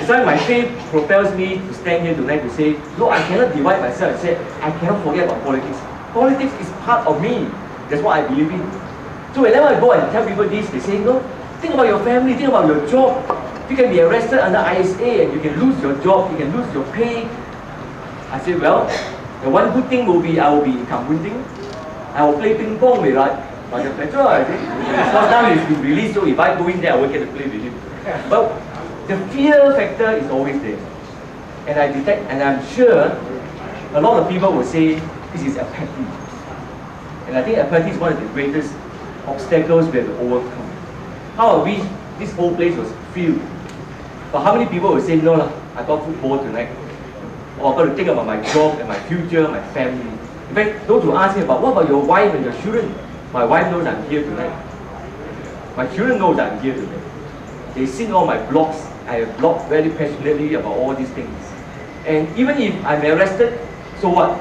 That's why my faith propels me to stand here tonight to say, no, I cannot divide myself and say, I cannot forget about politics. Politics is part of me. That's what I believe in. So whenever I go and tell people this, they say, no, think about your family, think about your job. You can be arrested under ISA and you can lose your job, you can lose your pay. I say, well, the one good thing will be I will be in Kamunting. I will play ping pong with Roger Petra, I think. Because now he's been released, so if I go in there, I won't get to play with him. But the fear factor is always there. And I detect, and I'm sure a lot of people will say this is apathy. And I think apathy is one of the greatest obstacles we have to overcome. How are we? This whole place was filled. But how many people will say, no, I got football tonight? Or I've got to think about my job and my future, my family. In fact, those who ask me about, what about your wife and your children? My wife knows I'm here tonight. My children know that I'm here tonight. They've seen all my blogs. I have blogged very passionately about all these things. And even if I'm arrested, so what?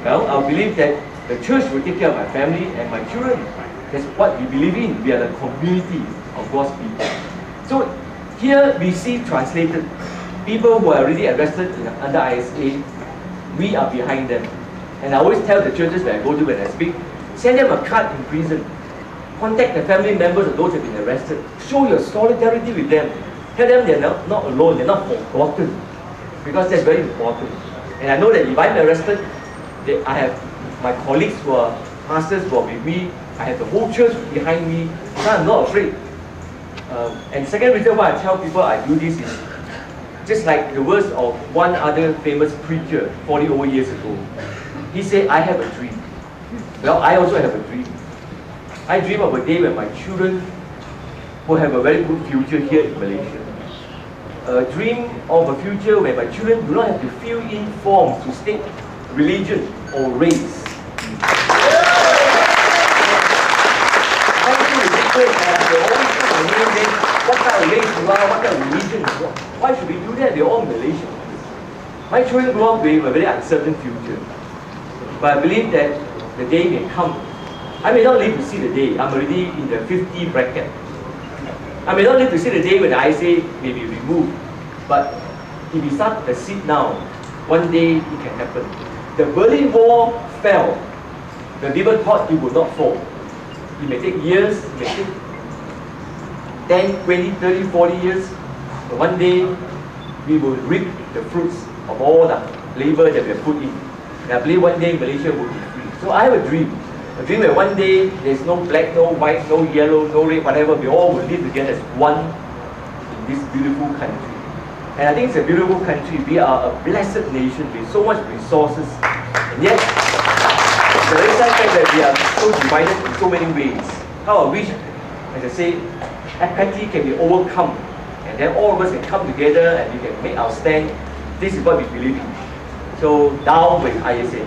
Well, I believe that the church will take care of my family and my children. That's what we believe in. We are the community of God's people. So here we see translated people who are already arrested under ISA. We are behind them. And I always tell the churches that I go to when I speak, send them a card in prison. Contact the family members of those who have been arrested. Show your solidarity with them. Tell them they're not alone, they're not forgotten. Because that's very important. And I know that if I'm arrested, I have my colleagues who are pastors who are with me. I have the whole church behind me. So I'm not afraid. And second reason why I tell people I do this is just like the words of one other famous preacher 40 over years ago. He said, I have a dream. Well, I also have a dream. I dream of a day when my children will have a very good future here in Malaysia. A dream of a future where my children do not have to fill in forms to state religion or race. What kind of race you are, what kind of religion you are. Why should we do that? They're all Malaysians. My children grow up with a very uncertain future. But I believe that the day may come. I may not live to see the day. I'm already in the 50 bracket. I may not live to see the day when the ISA may be removed. But if we start the seed now, one day it can happen. The Berlin Wall fell. The people thought it would not fall. It may take years, it may take 10, 20, 30, 40 years. But one day, we will reap the fruits of all the labor that we have put in. And I believe one day Malaysia will be free. So I have a dream where one day there's no black, no white, no yellow, no red, whatever. We all will live together as one in this beautiful country. And I think it's a beautiful country. We are a blessed nation with so much resources. And yet, the very sad fact that we are so divided in so many ways. How I wish, as I say, apathy can be overcome. And then all of us can come together and we can make our stand. This is what we believe in. So down with ISA.